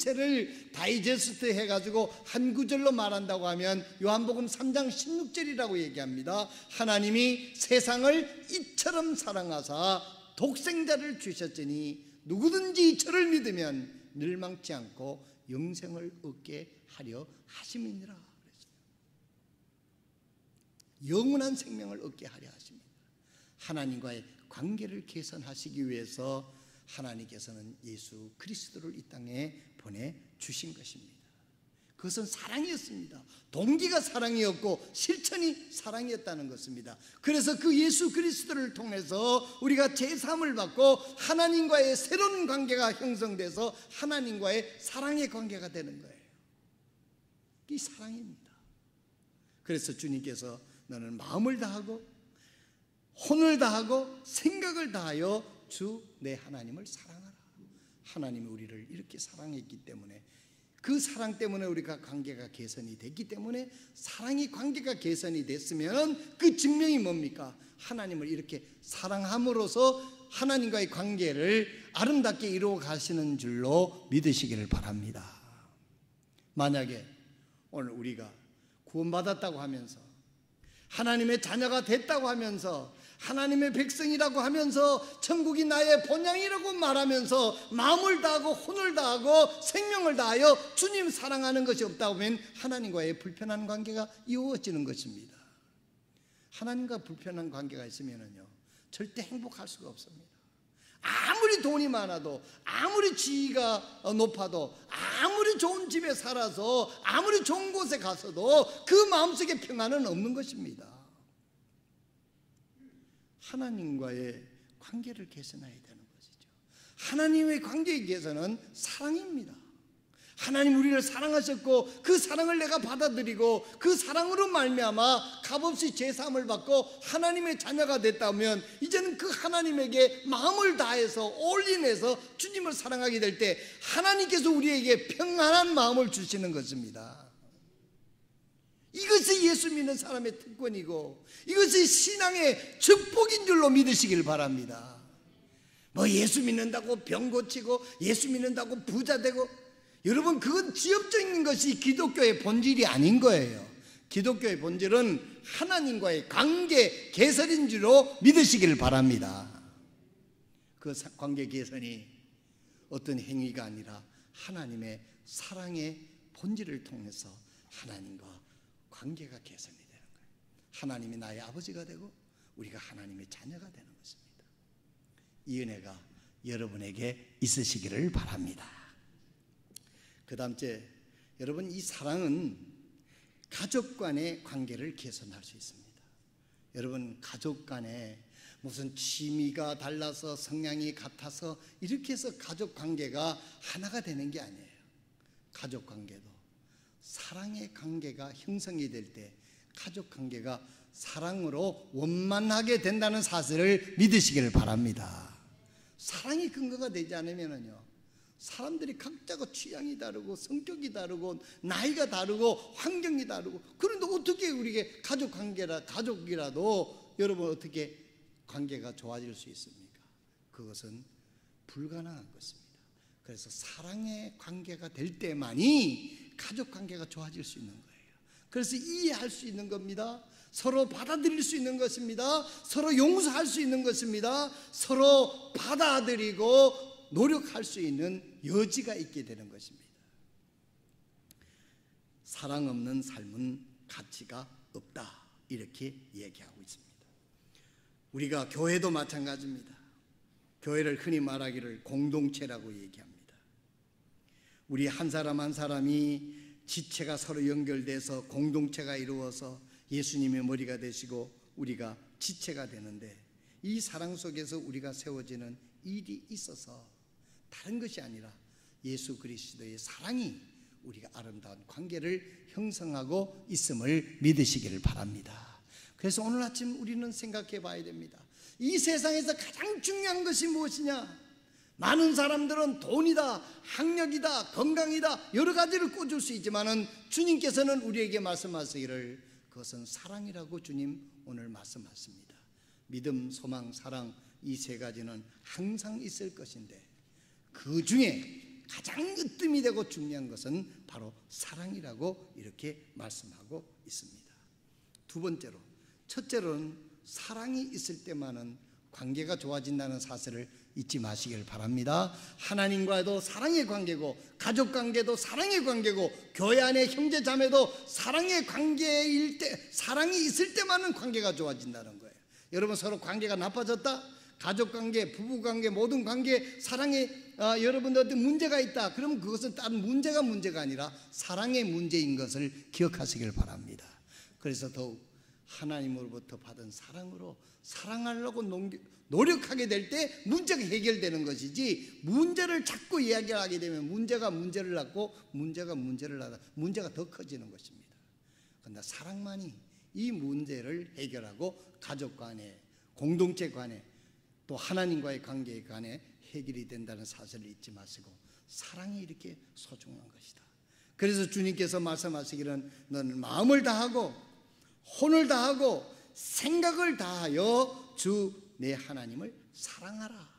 전체를 다이제스트 해가지고 한 구절로 말한다고 하면 요한복음 3장 16절이라고 얘기합니다. 하나님이 세상을 이처럼 사랑하사 독생자를 주셨으니 누구든지 저를 믿으면 멸망치 않고 영생을 얻게 하려 하심이니라. 영원한 생명을 얻게 하려 하십니다. 하나님과의 관계를 개선하시기 위해서 하나님께서는 예수 그리스도를 이 땅에 보내주신 것입니다. 그것은 사랑이었습니다. 동기가 사랑이었고 실천이 사랑이었다는 것입니다. 그래서 그 예수 그리스도를 통해서 우리가 제3을 받고 하나님과의 새로운 관계가 형성돼서 하나님과의 사랑의 관계가 되는 거예요. 이 사랑입니다. 그래서 주님께서 너는 마음을 다하고 혼을 다하고 생각을 다하여 주 내 하나님을 사랑하라. 하나님이 우리를 이렇게 사랑했기 때문에, 그 사랑 때문에 우리가 관계가 개선이 됐기 때문에, 사랑이 관계가 개선이 됐으면 그 증명이 뭡니까? 하나님을 이렇게 사랑함으로써 하나님과의 관계를 아름답게 이루어 가시는 줄로 믿으시기를 바랍니다. 만약에 오늘 우리가 구원받았다고 하면서, 하나님의 자녀가 됐다고 하면서, 하나님의 백성이라고 하면서, 천국이 나의 본향이라고 말하면서 마음을 다하고 혼을 다하고 생명을 다하여 주님 사랑하는 것이 없다고 하면 하나님과의 불편한 관계가 이루어지는 것입니다. 하나님과 불편한 관계가 있으면요 절대 행복할 수가 없습니다. 아무리 돈이 많아도, 아무리 지위가 높아도, 아무리 좋은 집에 살아서, 아무리 좋은 곳에 가서도 그 마음속에 평안은 없는 것입니다. 하나님과의 관계를 개선해야 되는 것이죠. 하나님의 관계의 개선은 사랑입니다. 하나님 우리를 사랑하셨고 그 사랑을 내가 받아들이고 그 사랑으로 말미암아 값없이 제3을 받고 하나님의 자녀가 됐다면, 이제는 그 하나님에게 마음을 다해서 올인해서 주님을 사랑하게 될 때 하나님께서 우리에게 평안한 마음을 주시는 것입니다. 이것이 예수 믿는 사람의 특권이고 이것이 신앙의 축복인 줄로 믿으시길 바랍니다. 뭐 예수 믿는다고 병 고치고 예수 믿는다고 부자 되고, 여러분 그건 지엽적인 것이 기독교의 본질이 아닌 거예요. 기독교의 본질은 하나님과의 관계 개선인 줄로 믿으시길 바랍니다. 그 관계 개선이 어떤 행위가 아니라 하나님의 사랑의 본질을 통해서 하나님과 관계가 개선이 되는 거예요. 하나님이 나의 아버지가 되고 우리가 하나님의 자녀가 되는 것입니다. 이 은혜가 여러분에게 있으시기를 바랍니다. 그 다음째, 여러분 이 사랑은 가족 간의 관계를 개선할 수 있습니다. 여러분 가족 간에 무슨 취미가 달라서 성향이 같아서 이렇게 해서 가족 관계가 하나가 되는 게 아니에요. 가족 관계도 사랑의 관계가 형성이 될 때 가족 관계가 사랑으로 원만하게 된다는 사실을 믿으시기를 바랍니다. 사랑이 근거가 되지 않으면요 사람들이 각자가 취향이 다르고 성격이 다르고 나이가 다르고 환경이 다르고, 그런데 어떻게 우리에게 가족이라도 여러분 어떻게 관계가 좋아질 수 있습니까? 그것은 불가능한 것입니다. 그래서 사랑의 관계가 될 때만이 가족 관계가 좋아질 수 있는 거예요. 그래서 이해할 수 있는 겁니다. 서로 받아들일 수 있는 것입니다. 서로 용서할 수 있는 것입니다. 서로 받아들이고 노력할 수 있는 여지가 있게 되는 것입니다. 사랑 없는 삶은 가치가 없다, 이렇게 얘기하고 있습니다. 우리가 교회도 마찬가지입니다. 교회를 흔히 말하기를 공동체라고 얘기합니다. 우리 한 사람 한 사람이 지체가 서로 연결돼서 공동체가 이루어서 예수님의 머리가 되시고 우리가 지체가 되는데, 이 사랑 속에서 우리가 세워지는 일이 있어서 다른 것이 아니라 예수 그리스도의 사랑이 우리가 아름다운 관계를 형성하고 있음을 믿으시기를 바랍니다. 그래서 오늘 아침 우리는 생각해 봐야 됩니다. 이 세상에서 가장 중요한 것이 무엇이냐? 많은 사람들은 돈이다, 학력이다, 건강이다, 여러 가지를 꽂을 수 있지만은 주님께서는 우리에게 말씀하시기를 그것은 사랑이라고 주님 오늘 말씀하십니다. 믿음, 소망, 사랑, 이 세 가지는 항상 있을 것인데 그 중에 가장 으뜸이 되고 중요한 것은 바로 사랑이라고 이렇게 말씀하고 있습니다. 두 번째로, 첫째로는 사랑이 있을 때만은 관계가 좋아진다는 사실을 잊지 마시길 바랍니다. 하나님과도 사랑의 관계고, 가족 관계도 사랑의 관계고, 교회 안에 형제 자매도 사랑의 관계일 때, 사랑이 있을 때만은 관계가 좋아진다는 거예요. 여러분, 서로 관계가 나빠졌다? 가족 관계, 부부 관계, 모든 관계, 사랑에 여러분들한테 문제가 있다. 그러면 그것은 다른 문제가 아니라 사랑의 문제인 것을 기억하시길 바랍니다. 그래서 더욱 하나님으로부터 받은 사랑으로 사랑하려고 노력하게 될 때 문제가 해결되는 것이지, 문제를 자꾸 이야기하게 되면 문제가 문제를 낳고 문제가 문제를 낳아 문제가 더 커지는 것입니다. 그러나 사랑만이 이 문제를 해결하고 가족 간에, 공동체 간에, 또 하나님과의 관계 간에 해결이 된다는 사실을 잊지 마시고, 사랑이 이렇게 소중한 것이다. 그래서 주님께서 말씀하시기는 너는 마음을 다하고 혼을 다하고 생각을 다하여 주 내 하나님을 사랑하라.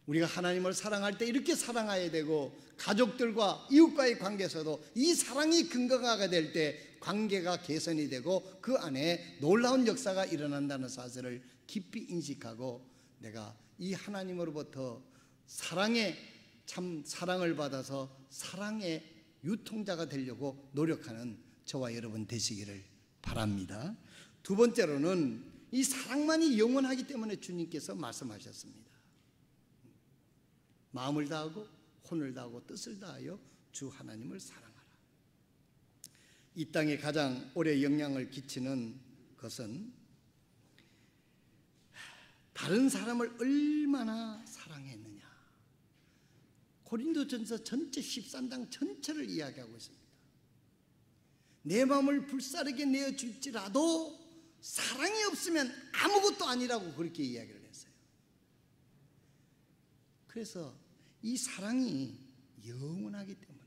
우리가 하나님을 사랑할 때 이렇게 사랑해야 되고, 가족들과 이웃과의 관계에서도 이 사랑이 근거가 될 때 관계가 개선이 되고 그 안에 놀라운 역사가 일어난다는 사실을 깊이 인식하고, 내가 이 하나님으로부터 사랑의 참 사랑을 받아서 사랑의 유통자가 되려고 노력하는 저와 여러분 되시기를 바랍니다. 두 번째로는 이 사랑만이 영원하기 때문에 주님께서 말씀하셨습니다. 마음을 다하고 혼을 다하고 뜻을 다하여 주 하나님을 사랑하라. 이 땅에 가장 오래 영향을 끼치는 것은 다른 사람을 얼마나 사랑했느냐. 고린도전서 전체 13장 전체를 이야기하고 있습니다. 내 마음을 불사르게 내어줄지라도 사랑이 없으면 아무것도 아니라고 그렇게 이야기를 했어요. 그래서 이 사랑이 영원하기 때문에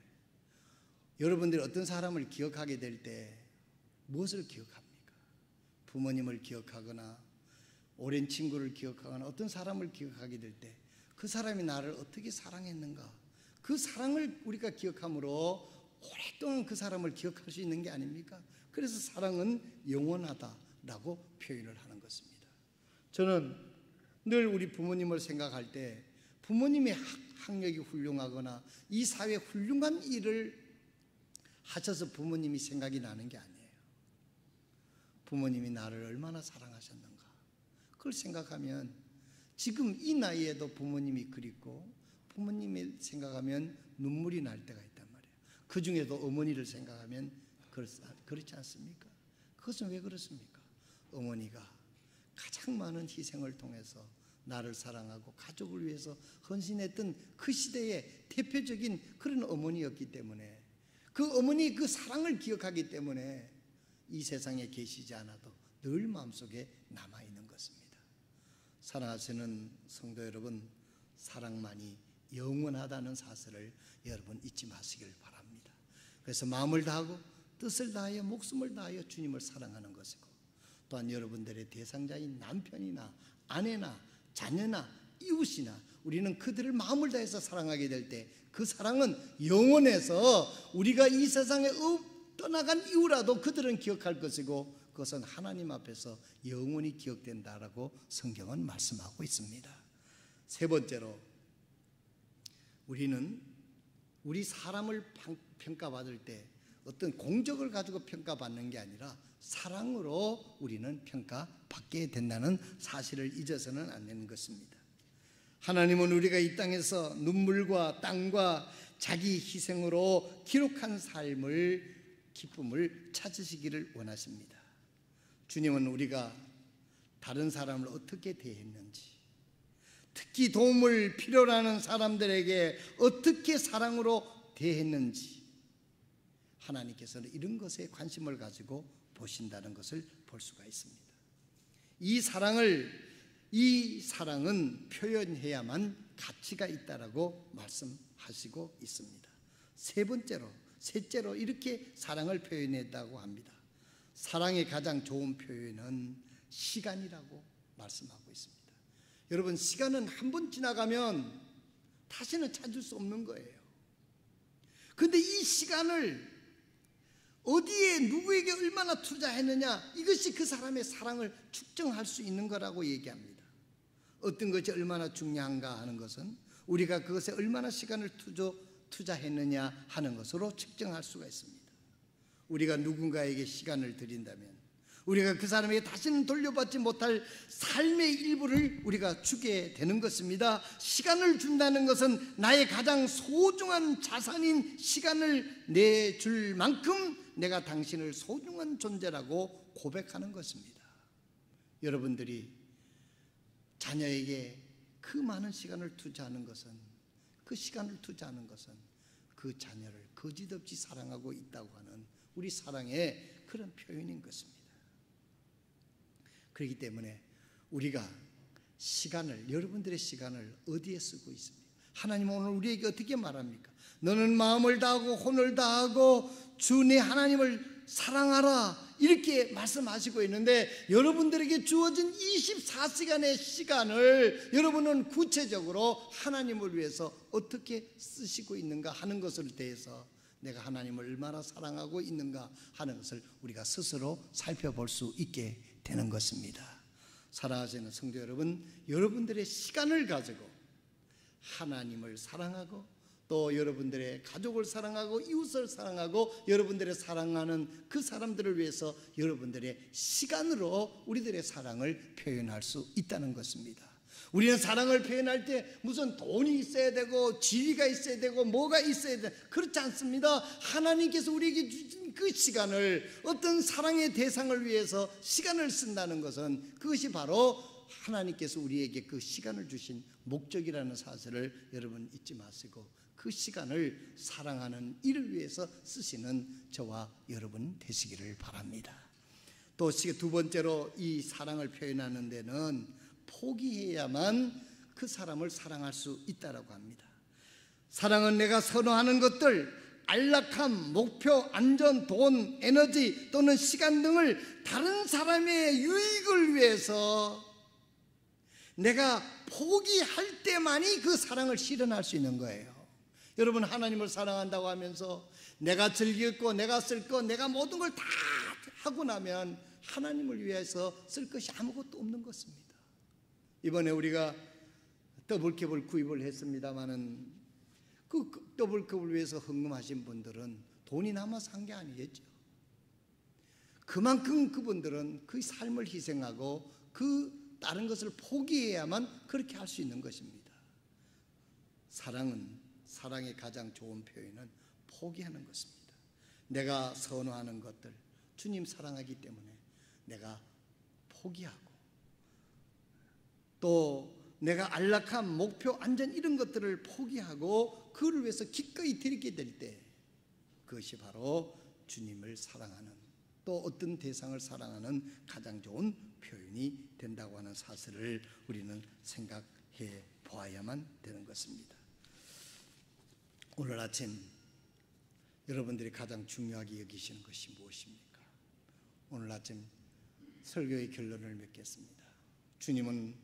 여러분들이 어떤 사람을 기억하게 될 때 무엇을 기억합니까? 부모님을 기억하거나 오랜 친구를 기억하거나 어떤 사람을 기억하게 될 때 그 사람이 나를 어떻게 사랑했는가, 그 사랑을 우리가 기억함으로 오랫동안 그 사람을 기억할 수 있는 게 아닙니까? 그래서 사랑은 영원하다라고 표현을 하는 것입니다. 저는 늘 우리 부모님을 생각할 때 부모님의 학력이 훌륭하거나 이 사회에 훌륭한 일을 하셔서 부모님이 생각이 나는 게 아니에요. 부모님이 나를 얼마나 사랑하셨는가, 그걸 생각하면 지금 이 나이에도 부모님이 그립고 부모님을 생각하면 눈물이 날 때가 있단 말이에요. 그 중에도 어머니를 생각하면 그렇지 않습니까? 그것은 왜 그렇습니까? 어머니가 가장 많은 희생을 통해서 나를 사랑하고 가족을 위해서 헌신했던 그 시대의 대표적인 그런 어머니였기 때문에, 그 어머니 그 사랑을 기억하기 때문에 이 세상에 계시지 않아도 늘 마음속에 남아있는 것입니다. 사랑하시는 성도 여러분, 사랑만이 영원하다는 사실을 여러분 잊지 마시길 바랍니다. 그래서 마음을 다하고 뜻을 다하여 목숨을 다하여 주님을 사랑하는 것이고, 또한 여러분들의 대상자인 남편이나 아내나 자녀나 이웃이나 우리는 그들을 마음을 다해서 사랑하게 될 때 그 사랑은 영원해서 우리가 이 세상에 떠나간 이후라도 그들은 기억할 것이고, 그것은 하나님 앞에서 영원히 기억된다라고 성경은 말씀하고 있습니다. 세 번째로, 우리는 우리 사람을 평가받을 때 어떤 공적을 가지고 평가받는 게 아니라 사랑으로 우리는 평가받게 된다는 사실을 잊어서는 안 되는 것입니다. 하나님은 우리가 이 땅에서 눈물과 땀과 자기 희생으로 기록한 삶을, 기쁨을 찾으시기를 원하십니다. 주님은 우리가 다른 사람을 어떻게 대했는지, 특히 도움을 필요로 하는 사람들에게 어떻게 사랑으로 대했는지, 하나님께서는 이런 것에 관심을 가지고 보신다는 것을 볼 수가 있습니다. 이 사랑은 표현해야만 가치가 있다라고 말씀하시고 있습니다. 셋째로 이렇게 사랑을 표현했다고 합니다. 사랑의 가장 좋은 표현은 시간이라고 말씀하고 있습니다. 여러분, 시간은 한 번 지나가면 다시는 찾을 수 없는 거예요. 근데 이 시간을 어디에 누구에게 얼마나 투자했느냐, 이것이 그 사람의 사랑을 측정할 수 있는 거라고 얘기합니다. 어떤 것이 얼마나 중요한가 하는 것은 우리가 그것에 얼마나 시간을 투자했느냐 하는 것으로 측정할 수가 있습니다. 우리가 누군가에게 시간을 드린다면 우리가 그 사람에게 다시는 돌려받지 못할 삶의 일부를 우리가 주게 되는 것입니다. 시간을 준다는 것은 나의 가장 소중한 자산인 시간을 내줄 만큼 내가 당신을 소중한 존재라고 고백하는 것입니다. 여러분들이 자녀에게 그 많은 시간을 투자하는 것은, 그 시간을 투자하는 것은 그 자녀를 거짓없이 사랑하고 있다고 하는 우리 사랑의 그런 표현인 것입니다. 그렇기 때문에 우리가 시간을, 여러분들의 시간을 어디에 쓰고 있습니까? 하나님은 오늘 우리에게 어떻게 말합니까? 너는 마음을 다하고 혼을 다하고 주 내 하나님을 사랑하라, 이렇게 말씀하시고 있는데, 여러분들에게 주어진 24시간의 시간을 여러분은 구체적으로 하나님을 위해서 어떻게 쓰시고 있는가 하는 것을 대해서 내가 하나님을 얼마나 사랑하고 있는가 하는 것을 우리가 스스로 살펴볼 수 있게 되는 것입니다. 사랑하시는 성도 여러분, 여러분들의 시간을 가지고 하나님을 사랑하고 또 여러분들의 가족을 사랑하고 이웃을 사랑하고 여러분들의 사랑하는 그 사람들을 위해서 여러분들의 시간으로 우리들의 사랑을 표현할 수 있다는 것입니다. 우리는 사랑을 표현할 때 무슨 돈이 있어야 되고 지위가 있어야 되고 뭐가 있어야 돼, 그렇지 않습니다. 하나님께서 우리에게 주신 그 시간을 어떤 사랑의 대상을 위해서 시간을 쓴다는 것은 그것이 바로 하나님께서 우리에게 그 시간을 주신 목적이라는 사실을 여러분 잊지 마시고 그 시간을 사랑하는 이를 위해서 쓰시는 저와 여러분 되시기를 바랍니다. 또 두 번째로 이 사랑을 표현하는 데는 포기해야만 그 사람을 사랑할 수 있다고 합니다. 사랑은 내가 선호하는 것들, 안락함, 목표, 안전, 돈, 에너지 또는 시간 등을 다른 사람의 유익을 위해서 내가 포기할 때만이 그 사랑을 실현할 수 있는 거예요. 여러분, 하나님을 사랑한다고 하면서 내가 즐길 거, 내가 쓸 거, 내가 모든 걸 다 하고 나면 하나님을 위해서 쓸 것이 아무것도 없는 것입니다. 이번에 우리가 더블캡을 구입을 했습니다마는 그 더블캡을 위해서 헌금하신 분들은 돈이 남아서 한 게 아니겠죠. 그만큼 그분들은 그 삶을 희생하고 그 다른 것을 포기해야만 그렇게 할 수 있는 것입니다. 사랑의 가장 좋은 표현은 포기하는 것입니다. 내가 선호하는 것들, 주님 사랑하기 때문에 내가 포기하고 또 내가 안락함, 목표, 안전 이런 것들을 포기하고 그를 위해서 기꺼이 드리게 될 때 그것이 바로 주님을 사랑하는, 또 어떤 대상을 사랑하는 가장 좋은 표현이 된다고 하는 사실을 우리는 생각해 보아야만 되는 것입니다. 오늘 아침 여러분들이 가장 중요하게 여기시는 것이 무엇입니까? 오늘 아침 설교의 결론을 맺겠습니다. 주님은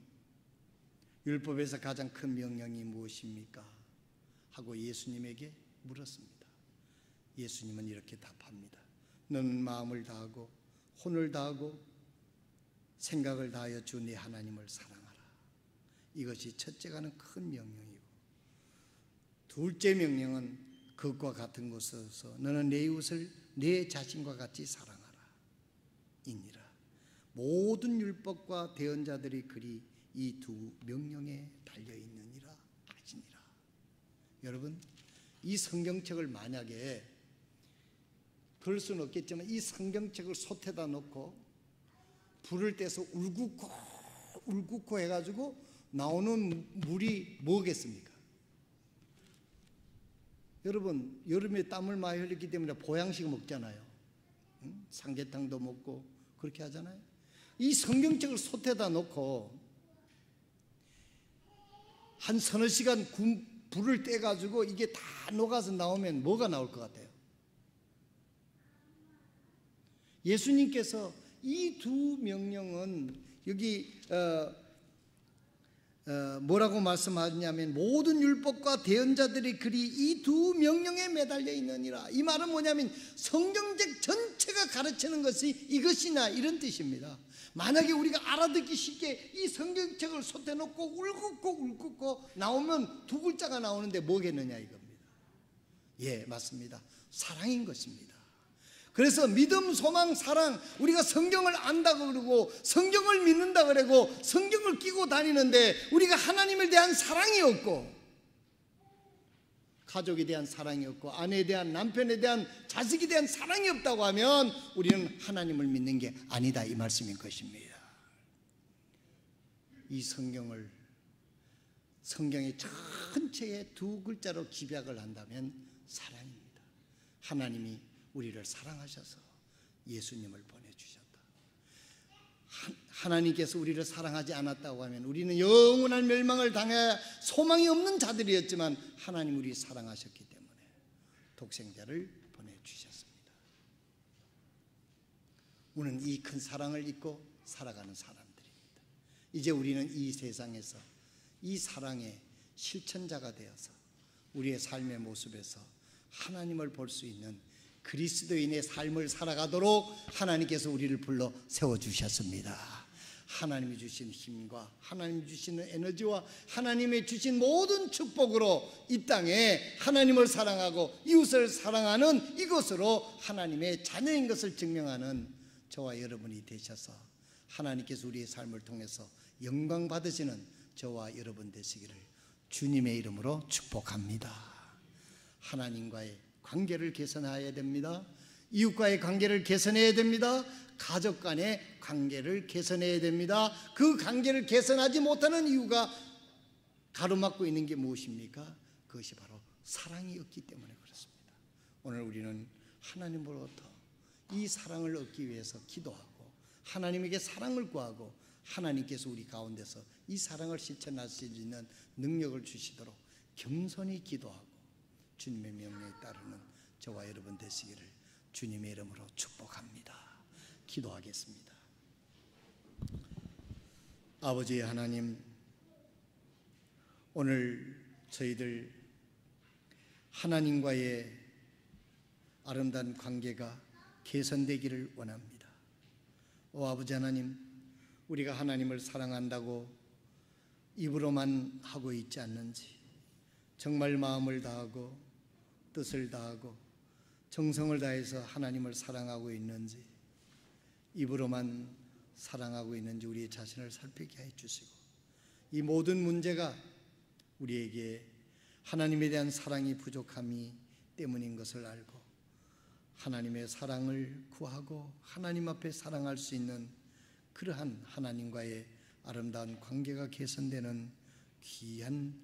율법에서 가장 큰 명령이 무엇입니까? 하고 예수님에게 물었습니다. 예수님은 이렇게 답합니다. 너는 마음을 다하고 혼을 다하고 생각을 다하여 주 네 하나님을 사랑하라. 이것이 첫째가는 큰 명령이고, 둘째 명령은 그것과 같은 곳에서 너는 내 이웃을 내 자신과 같이 사랑하라 이니라. 모든 율법과 대언자들이 그리 이 두 명령에 달려있느니라 하시니라. 여러분, 이 성경책을 만약에 그럴 수는 없겠지만 이 성경책을 솥에다 놓고 불을 떼서 울긋고 해가지고 나오는 물이 뭐겠습니까? 여러분, 여름에 땀을 많이 흘렸기 때문에 보양식 먹잖아요. 삼계탕도 먹고 그렇게 하잖아요. 이 성경책을 솥에다 놓고 한 서너 시간 불을 떼가지고 이게 다 녹아서 나오면 뭐가 나올 것 같아요? 예수님께서 이 두 명령은 여기 뭐라고 말씀하냐면 모든 율법과 대언자들의 글이 이 두 명령에 매달려 있느니라. 이 말은 뭐냐면 성경책 전체가 가르치는 것이 이것이냐 이런 뜻입니다. 만약에 우리가 알아듣기 쉽게 이 성경책을 쏟아놓고 울긋고 나오면 두 글자가 나오는데 뭐겠느냐 이겁니다. 예, 맞습니다. 사랑인 것입니다. 그래서 믿음, 소망, 사랑, 우리가 성경을 안다고 그러고 성경을 믿는다 그러고 성경을 끼고 다니는데 우리가 하나님에 대한 사랑이 없고 가족에 대한 사랑이 없고 아내에 대한, 남편에 대한, 자식에 대한 사랑이 없다고 하면 우리는 하나님을 믿는 게 아니다 이 말씀인 것입니다. 이 성경의 전체에 두 글자로 집약을 한다면 사랑입니다. 하나님이 우리를 사랑하셔서 예수님을 보내주셨다. 하나님께서 우리를 사랑하지 않았다고 하면 우리는 영원한 멸망을 당해 소망이 없는 자들이었지만 하나님 우리 사랑하셨기 때문에 독생자를 보내주셨습니다. 우리는 이 큰 사랑을 잊고 살아가는 사람들입니다. 이제 우리는 이 세상에서 이 사랑의 실천자가 되어서 우리의 삶의 모습에서 하나님을 볼 수 있는 그리스도인의 삶을 살아가도록 하나님께서 우리를 불러 세워주셨습니다. 하나님이 주신 힘과 하나님이 주시는 에너지와 하나님이 주신 모든 축복으로 이 땅에 하나님을 사랑하고 이웃을 사랑하는 이것으로 하나님의 자녀인 것을 증명하는 저와 여러분이 되셔서 하나님께서 우리의 삶을 통해서 영광 받으시는 저와 여러분 되시기를 주님의 이름으로 축복합니다. 하나님과의 관계를 개선해야 됩니다. 이웃과의 관계를 개선해야 됩니다. 가족 간의 관계를 개선해야 됩니다. 그 관계를 개선하지 못하는 이유가 가로막고 있는 게 무엇입니까? 그것이 바로 사랑이 없기 때문에 그렇습니다. 오늘 우리는 하나님으로부터 이 사랑을 얻기 위해서 기도하고 하나님에게 사랑을 구하고 하나님께서 우리 가운데서 이 사랑을 실천할 수 있는 능력을 주시도록 겸손히 기도하고 주님의 명령에 따르는 저와 여러분 되시기를 주님의 이름으로 축복합니다. 기도하겠습니다. 아버지 하나님, 오늘 저희들 하나님과의 아름다운 관계가 개선되기를 원합니다. 오 아버지 하나님, 우리가 하나님을 사랑한다고 입으로만 하고 있지 않는지, 정말 마음을 다하고 뜻을 다하고 정성을 다해서 하나님을 사랑하고 있는지, 입으로만 사랑하고 있는지 우리의 자신을 살피게 해 주시고, 이 모든 문제가 우리에게 하나님에 대한 사랑이 부족함이 때문인 것을 알고 하나님의 사랑을 구하고 하나님 앞에 사랑할 수 있는 그러한 하나님과의 아름다운 관계가 개선되는 귀한